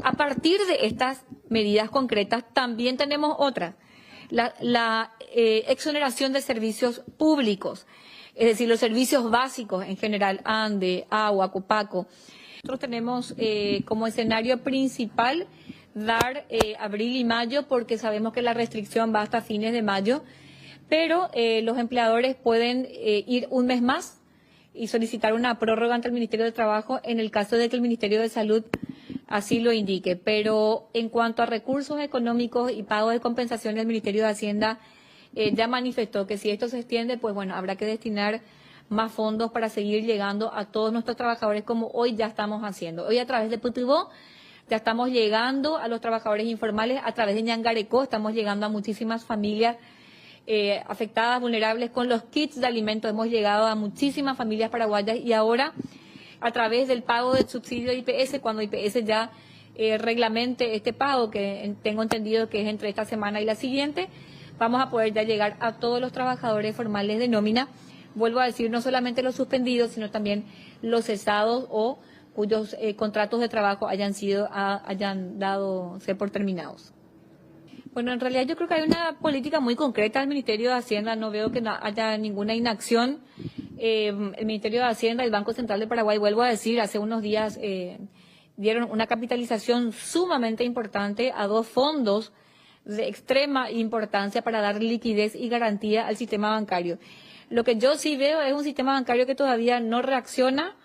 A partir de estas medidas concretas, también tenemos otras. La exoneración de servicios públicos, es decir, los servicios básicos en general, ANDE, agua, Copaco. Nosotros tenemos como escenario principal dar abril y mayo porque sabemos que la restricción va hasta fines de mayo, pero los empleadores pueden ir un mes más y solicitar una prórroga ante el Ministerio de Trabajo en el caso de que el Ministerio de Salud así lo indique. Pero en cuanto a recursos económicos y pago de compensaciones, el Ministerio de Hacienda ya manifestó que si esto se extiende, pues bueno, habrá que destinar más fondos para seguir llegando a todos nuestros trabajadores como hoy ya estamos haciendo. Hoy a través de Putibó ya estamos llegando a los trabajadores informales, a través de Ñangarecó estamos llegando a muchísimas familias afectadas, vulnerables con los kits de alimentos. Hemos llegado a muchísimas familias paraguayas y ahora a través del pago del subsidio de IPS, cuando IPS ya reglamente este pago, que tengo entendido que es entre esta semana y la siguiente, vamos a poder ya llegar a todos los trabajadores formales de nómina. Vuelvo a decir, no solamente los suspendidos, sino también los cesados o cuyos contratos de trabajo hayan dado ser por terminados. Bueno, en realidad yo creo que hay una política muy concreta del Ministerio de Hacienda, no veo que no haya ninguna inacción. El Ministerio de Hacienda y el Banco Central de Paraguay, vuelvo a decir, hace unos días dieron una capitalización sumamente importante a 2 fondos de extrema importancia para dar liquidez y garantía al sistema bancario. Lo que yo sí veo es un sistema bancario que todavía no reacciona.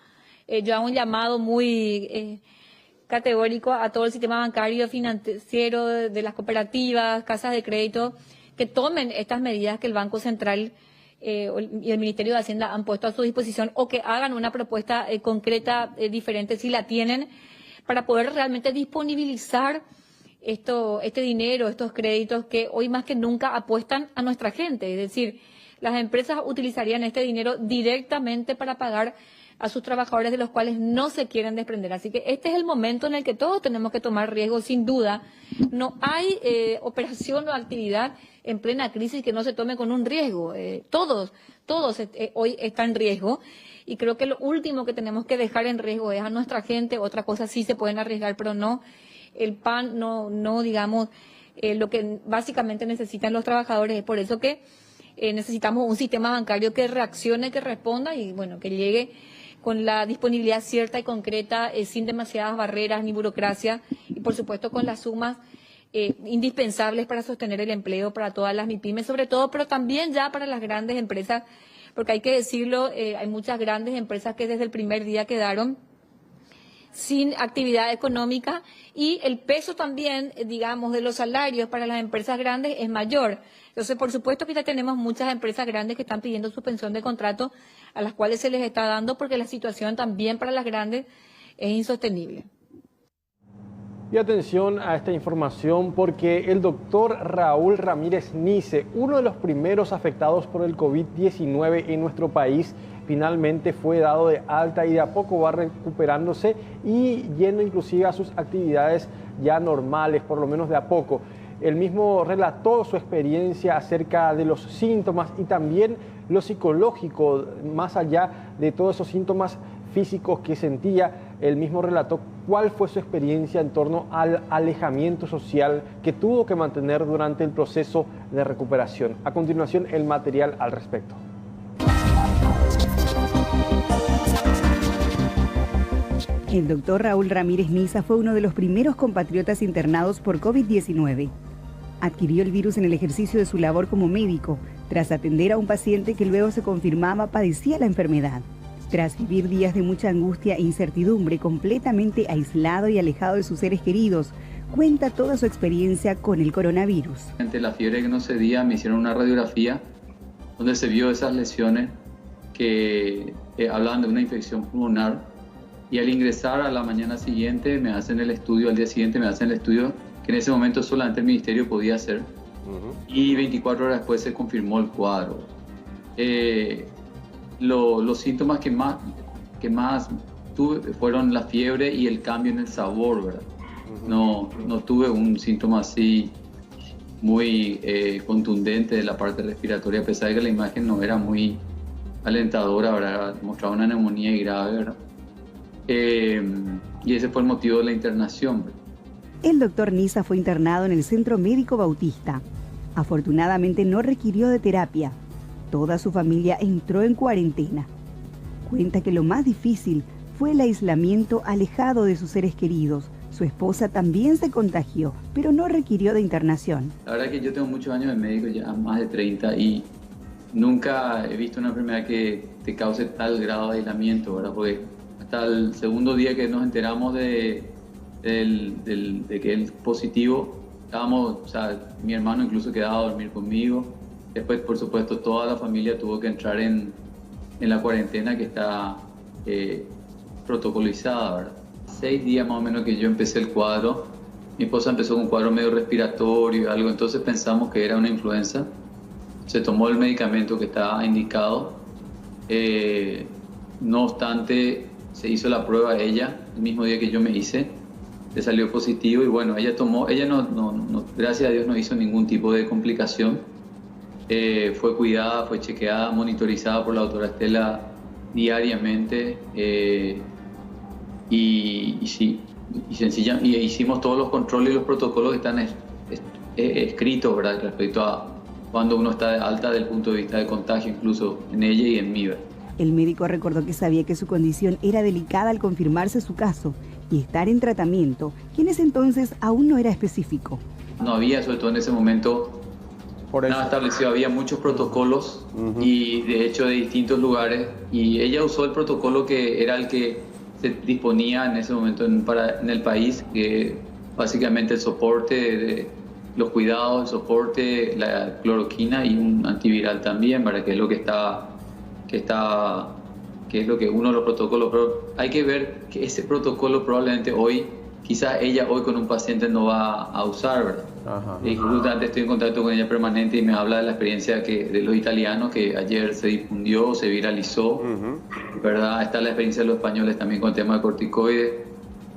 Yo hago un llamado muy categórico a todo el sistema bancario, financiero, de las cooperativas, casas de crédito, que tomen estas medidas que el Banco Central y el Ministerio de Hacienda han puesto a su disposición o que hagan una propuesta concreta diferente si la tienen para poder realmente disponibilizar este dinero, estos créditos que hoy más que nunca apuestan a nuestra gente. Es decir, las empresas utilizarían este dinero directamente para pagar a sus trabajadores de los cuales no se quieren desprender. Así que este es el momento en el que todos tenemos que tomar riesgos, sin duda. No hay operación o actividad en plena crisis que no se tome con un riesgo. Todos hoy están en riesgo y creo que lo último que tenemos que dejar en riesgo es a nuestra gente. Otra cosa sí se pueden arriesgar, pero no el pan, no digamos lo que básicamente necesitan los trabajadores. Es por eso que necesitamos un sistema bancario que reaccione, que responda y bueno, que llegue con la disponibilidad cierta y concreta, sin demasiadas barreras ni burocracia y por supuesto con las sumas indispensables para sostener el empleo para todas las MIPYMES sobre todo, pero también ya para las grandes empresas, porque hay que decirlo, hay muchas grandes empresas que desde el primer día quedaron sin actividad económica y el peso también, digamos, de los salarios para las empresas grandes es mayor. Entonces, por supuesto que ya tenemos muchas empresas grandes que están pidiendo suspensión de contrato a las cuales se les está dando porque la situación también para las grandes es insostenible. Y atención a esta información porque el doctor Raúl Ramírez Nice, uno de los primeros afectados por el COVID-19 en nuestro país, finalmente fue dado de alta y de a poco va recuperándose y yendo inclusive a sus actividades ya normales, por lo menos de a poco. el mismo relató su experiencia acerca de los síntomas y también lo psicológico, más allá de todos esos síntomas físicos que sentía. El mismo relató cuál fue su experiencia en torno al alejamiento social que tuvo que mantener durante el proceso de recuperación. A continuación, el material al respecto. El doctor Raúl Ramírez Niza fue uno de los primeros compatriotas internados por COVID-19. Adquirió el virus en el ejercicio de su labor como médico, tras atender a un paciente que luego se confirmaba padecía la enfermedad. Tras vivir días de mucha angustia e incertidumbre, completamente aislado y alejado de sus seres queridos, cuenta toda su experiencia con el coronavirus. Ante la fiebre que no cedía, me hicieron una radiografía donde se vio esas lesiones que hablaban de una infección pulmonar, y al ingresar a la mañana siguiente me hacen el estudio, al día siguiente me hacen el estudio que en ese momento solamente el ministerio podía hacer, y 24 horas después se confirmó el cuadro. Los síntomas que más tuve fueron la fiebre y el cambio en el sabor, ¿verdad? No tuve un síntoma así muy contundente de la parte respiratoria, a pesar de que la imagen no era muy alentadora, ¿verdad? Mostraba una neumonía grave, ¿verdad? Y ese fue el motivo de la internación, ¿verdad? El doctor Niza fue internado en el Centro Médico Bautista. Afortunadamente no requirió de terapia. Toda su familia entró en cuarentena. Cuenta que lo más difícil fue el aislamiento alejado de sus seres queridos. Su esposa también se contagió, pero no requirió de internación. La verdad es que yo tengo muchos años de médico, ya más de 30, y nunca he visto una enfermedad que te cause tal grado de aislamiento, ¿verdad? Porque hasta el segundo día que nos enteramos de que él es positivo, mi hermano incluso quedaba a dormir conmigo. Después, por supuesto, toda la familia tuvo que entrar en la cuarentena que está protocolizada, ¿verdad? 6 días más o menos que yo empecé el cuadro. Mi esposa empezó con un cuadro medio respiratorio y algo, entonces pensamos que era una influenza. Se tomó el medicamento que estaba indicado. No obstante, se hizo la prueba a ella el mismo día que yo me hice. Le salió positivo y bueno, ella no, gracias a Dios no hizo ningún tipo de complicación. Fue cuidada, fue chequeada, monitorizada por la doctora Estela diariamente, y hicimos todos los controles y los protocolos que están escritos, ¿verdad? Respecto a cuando uno está de alta desde el punto de vista de contagio, incluso en ella y en mí, ¿verdad? El médico recordó que sabía que su condición era delicada al confirmarse su caso y estar en tratamiento, que en ese entonces aún no era específico. No había, sobre todo en ese momento, nada establecido. Había muchos protocolos y de hecho de distintos lugares, y ella usó el protocolo que era el que se disponía en ese momento en el país, que básicamente el soporte de los cuidados, el soporte, la cloroquina y un antiviral también, para que es lo que es lo que uno de los protocolos, pero hay que ver que ese protocolo probablemente hoy, quizás ella hoy con un paciente no va a usar, ¿verdad? Y justamente estoy en contacto con ella permanente y me habla de la experiencia de los italianos, que ayer se difundió, se viralizó, ¿verdad? Está la experiencia de los españoles también con el tema de corticoides.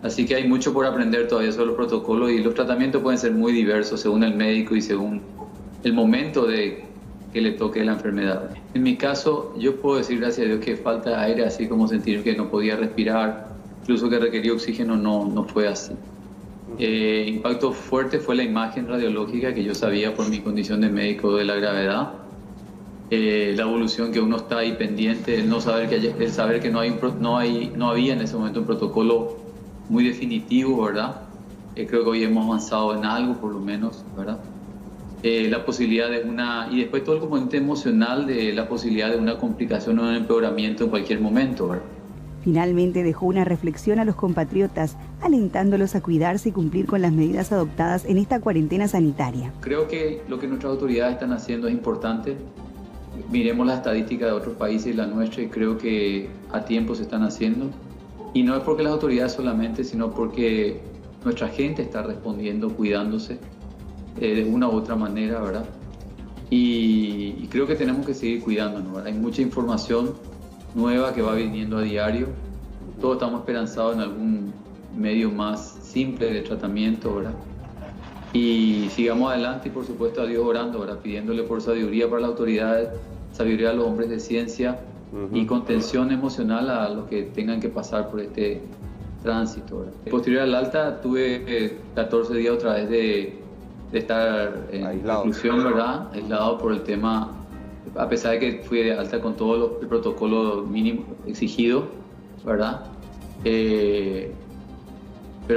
Así que hay mucho por aprender todavía sobre los protocolos, y los tratamientos pueden ser muy diversos según el médico y según el momento que le toque la enfermedad. En mi caso, yo puedo decir, gracias a Dios, que falta de aire, así como sentir que no podía respirar, incluso que requería oxígeno, no fue así. Impacto fuerte fue la imagen radiológica, que yo sabía por mi condición de médico de la gravedad. La evolución que uno está ahí pendiente, el saber que no había en ese momento un protocolo muy definitivo, ¿verdad? Creo que hoy hemos avanzado en algo, por lo menos, ¿verdad? La posibilidad y después todo el componente emocional de la posibilidad de una complicación o un empeoramiento en cualquier momento, ¿verdad? Finalmente dejó una reflexión a los compatriotas, alentándolos a cuidarse y cumplir con las medidas adoptadas en esta cuarentena sanitaria. Creo que lo que nuestras autoridades están haciendo es importante. Miremos las estadísticas de otros países y la nuestra, y creo que a tiempo se están haciendo. Y no es porque las autoridades solamente, sino porque nuestra gente está respondiendo, cuidándose de una u otra manera, ¿verdad? Y creo que tenemos que seguir cuidándonos, ¿verdad? Hay mucha información nueva que va viniendo a diario. Todos estamos esperanzados en algún medio más simple de tratamiento, ¿verdad? y sigamos adelante y por supuesto a Dios orando, ¿verdad? Pidiéndole por sabiduría para las autoridades, sabiduría a los hombres de ciencia y contención emocional a los que tengan que pasar por este tránsito, ¿verdad? Posterior al alta tuve 14 días otra vez de estar en reclusión, ¿verdad? Aislado por el tema, a pesar de que fui de alta con todo el protocolo mínimo exigido, ¿verdad? Pero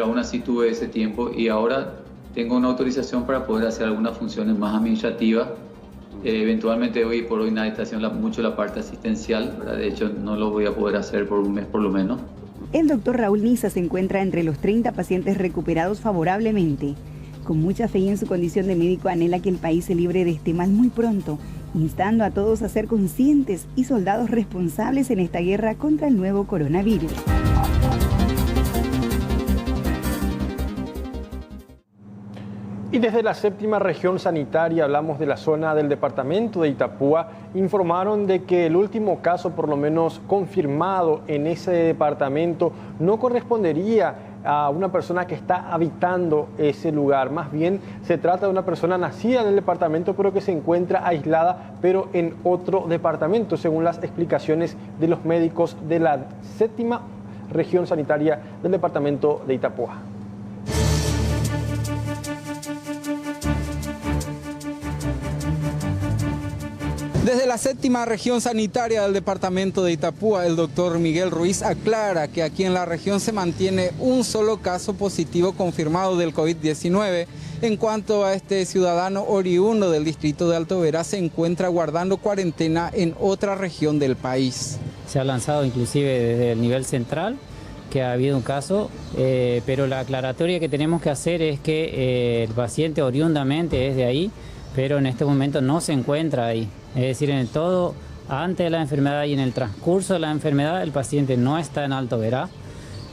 aún así tuve ese tiempo y ahora tengo una autorización para poder hacer algunas funciones más administrativas. Eventualmente hoy por hoy nadie está haciendo mucho la parte asistencial, ¿verdad? De hecho no lo voy a poder hacer por un mes por lo menos. El doctor Raúl Niza se encuentra entre los 30 pacientes recuperados favorablemente. Con mucha fe y en su condición de médico anhela que el país se libre de este mal muy pronto, instando a todos a ser conscientes y soldados responsables en esta guerra contra el nuevo coronavirus. Y desde la séptima región sanitaria, hablamos de la zona del departamento de Itapúa, informaron de que el último caso, por lo menos confirmado en ese departamento, no correspondería a una persona que está habitando ese lugar. Más bien se trata de una persona nacida en el departamento, pero que se encuentra aislada, pero en otro departamento, según las explicaciones de los médicos de la séptima región sanitaria del departamento de Itapúa. Desde la séptima región sanitaria del departamento de Itapúa, el doctor Miguel Ruiz aclara que aquí en la región se mantiene un solo caso positivo confirmado del COVID-19. En cuanto a este ciudadano oriundo del distrito de Alto Verá, se encuentra guardando cuarentena en otra región del país. Se ha lanzado inclusive desde el nivel central que ha habido un caso, pero la aclaratoria que tenemos que hacer es que el paciente oriundamente es de ahí, pero en este momento no se encuentra ahí. Es decir, en el todo, antes de la enfermedad y en el transcurso de la enfermedad, el paciente no está en Alto Verá.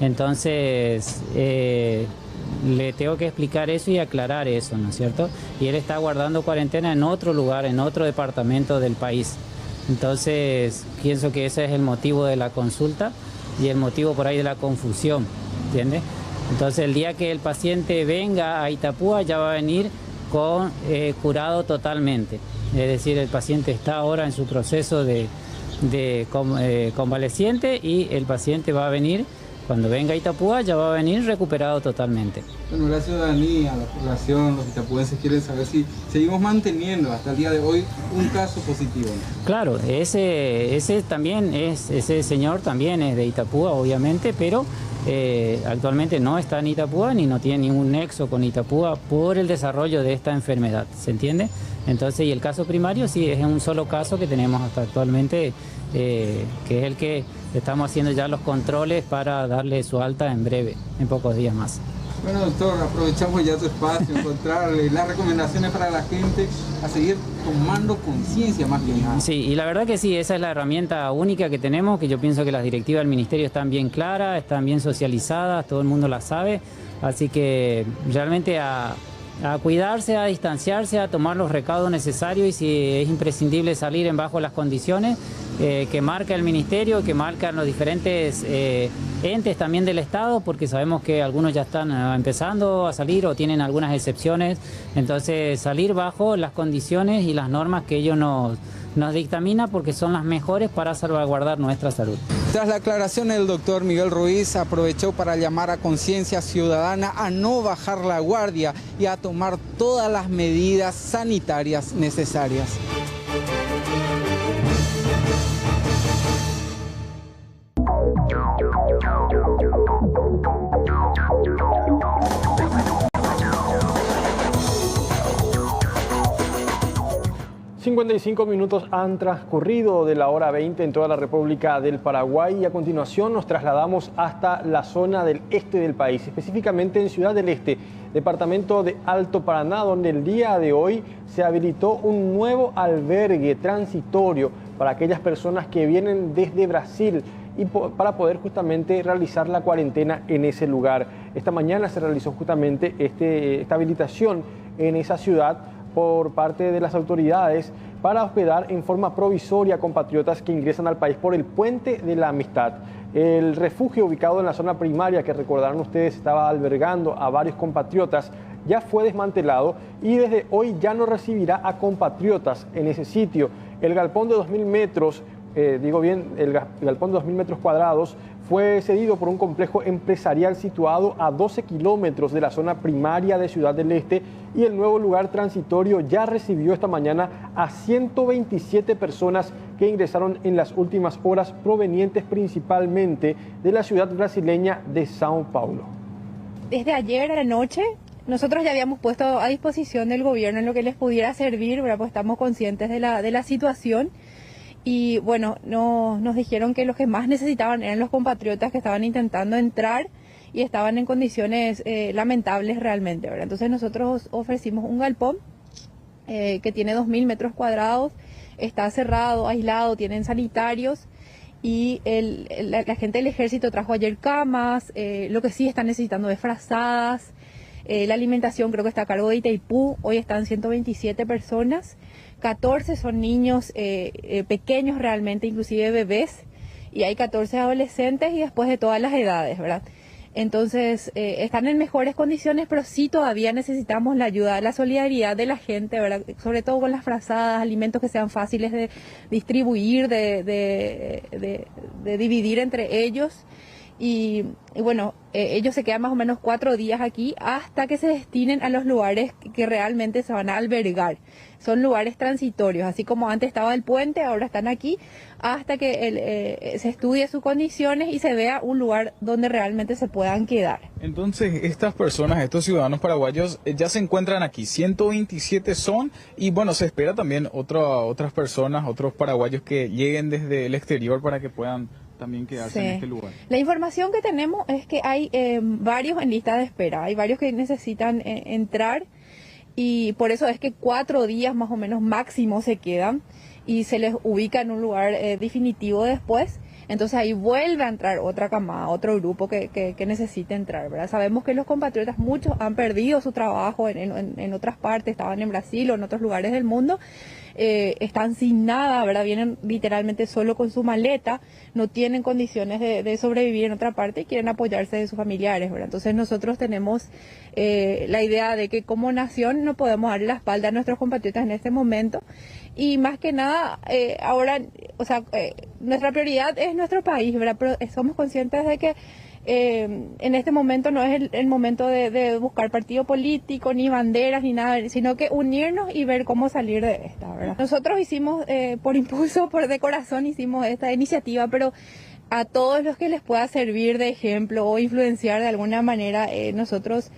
Entonces, le tengo que explicar eso y aclarar eso, ¿no es cierto? Y él está guardando cuarentena en otro lugar, en otro departamento del país. Entonces, pienso que ese es el motivo de la consulta y el motivo por ahí de la confusión, ¿entiendes? Entonces, el día que el paciente venga a Itapúa ya va a venir curado totalmente. Es decir, el paciente está ahora en su proceso de convaleciente y el paciente va a venir, cuando venga a Itapúa, ya va a venir recuperado totalmente. Bueno, la ciudadanía, la población, los itapuenses quieren saber si seguimos manteniendo hasta el día de hoy un caso positivo. Claro, ese señor también es de Itapúa, obviamente, pero actualmente no está en Itapúa ni no tiene ningún nexo con Itapúa por el desarrollo de esta enfermedad, ¿se entiende? Entonces, y el caso primario sí es un solo caso que tenemos hasta actualmente, que es el que estamos haciendo ya los controles para darle su alta en breve, en pocos días más. Bueno, doctor, aprovechamos ya tu espacio, encontrarle las recomendaciones para la gente a seguir tomando conciencia más que nada. Sí, y la verdad que sí, esa es la herramienta única que tenemos, que yo pienso que las directivas del Ministerio están bien claras, están bien socializadas, todo el mundo las sabe, así que realmente a cuidarse, a distanciarse, a tomar los recaudos necesarios y si es imprescindible salir en bajo las condiciones que marca el Ministerio, que marcan los diferentes entes también del Estado, porque sabemos que algunos ya están empezando a salir o tienen algunas excepciones, entonces salir bajo las condiciones y las normas que ellos nos dictamina porque son las mejores para salvaguardar nuestra salud. Tras la aclaración, el doctor Miguel Ruiz aprovechó para llamar a conciencia ciudadana a no bajar la guardia y a tomar todas las medidas sanitarias necesarias. ...55 minutos han transcurrido de la hora 20 en toda la República del Paraguay y a continuación nos trasladamos hasta la zona del este del país, específicamente en Ciudad del Este, departamento de Alto Paraná, donde el día de hoy se habilitó un nuevo albergue transitorio para aquellas personas que vienen desde Brasil y para poder justamente realizar la cuarentena en ese lugar. Esta mañana se realizó justamente esta habilitación en esa ciudad por parte de las autoridades para hospedar en forma provisoria a compatriotas que ingresan al país por el Puente de la Amistad. El refugio ubicado en la zona primaria, que recordarán ustedes estaba albergando a varios compatriotas, ya fue desmantelado y desde hoy ya no recibirá a compatriotas en ese sitio. El galpón de 2.000 metros, el galpón de 2.000 metros cuadrados fue cedido por un complejo empresarial situado a 12 kilómetros de la zona primaria de Ciudad del Este, y el nuevo lugar transitorio ya recibió esta mañana a 127 personas que ingresaron en las últimas horas, provenientes principalmente de la ciudad brasileña de São Paulo. Desde ayer a la noche nosotros ya habíamos puesto a disposición del gobierno en lo que les pudiera servir, ¿verdad? Pues estamos conscientes de la situación. Y bueno, nos dijeron que los que más necesitaban eran los compatriotas que estaban intentando entrar y estaban en condiciones lamentables realmente, ¿verdad? Entonces nosotros ofrecimos un galpón que tiene 2.000 metros cuadrados, está cerrado, aislado, tienen sanitarios, y la gente del ejército trajo ayer camas, lo que sí están necesitando es frazadas, la alimentación creo que está a cargo de Itaipú, hoy están 127 personas. 14 son niños pequeños realmente, inclusive bebés, y hay 14 adolescentes y después de todas las edades, ¿verdad? Entonces, están en mejores condiciones, pero sí todavía necesitamos la ayuda, la solidaridad de la gente, ¿verdad? Sobre todo con las frazadas, alimentos que sean fáciles de distribuir, de dividir entre ellos. Y bueno, ellos se quedan más o menos 4 días aquí hasta que se destinen a los lugares que realmente se van a albergar. Son lugares transitorios, así como antes estaba el puente, ahora están aquí, hasta que se estudie sus condiciones y se vea un lugar donde realmente se puedan quedar. Entonces, estas personas, estos ciudadanos paraguayos, ya se encuentran aquí, 127 son, y bueno, se espera también otras personas, otros paraguayos que lleguen desde el exterior para que puedan también quedarse en este lugar. La información que tenemos es que hay varios en lista de espera, hay varios que necesitan entrar, y por eso es que 4 días más o menos máximo se quedan y se les ubica en un lugar definitivo después. Entonces ahí vuelve a entrar otra camada, otro grupo que necesita entrar, ¿verdad? Sabemos que los compatriotas, muchos han perdido su trabajo en otras partes, estaban en Brasil o en otros lugares del mundo, están sin nada, ¿verdad? Vienen literalmente solo con su maleta, no tienen condiciones de sobrevivir en otra parte y quieren apoyarse de sus familiares, ¿verdad? Entonces nosotros tenemos la idea de que como nación no podemos darle la espalda a nuestros compatriotas en este momento, y más que nada ahora, o sea, nuestra prioridad es nuestro país, ¿verdad? Pero somos conscientes de que en este momento no es el momento de buscar partido político, ni banderas, ni nada, sino que unirnos y ver cómo salir de esta, ¿verdad? Nosotros hicimos, por impulso, de corazón, hicimos esta iniciativa, pero a todos los que les pueda servir de ejemplo o influenciar de alguna manera, nosotros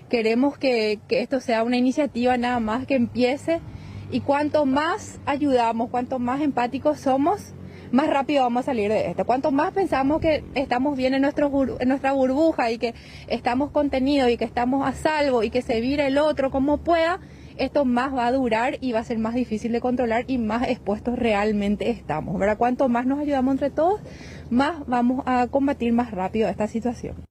queremos que esto sea una iniciativa nada más que empiece, y cuanto más ayudamos, cuanto más empáticos somos, más rápido vamos a salir de esto. Cuanto más pensamos que estamos bien en nuestra burbuja y que estamos contenidos y que estamos a salvo y que se vire el otro como pueda, esto más va a durar y va a ser más difícil de controlar y más expuestos realmente estamos, ¿verdad? Cuanto más nos ayudamos entre todos, más vamos a combatir más rápido esta situación.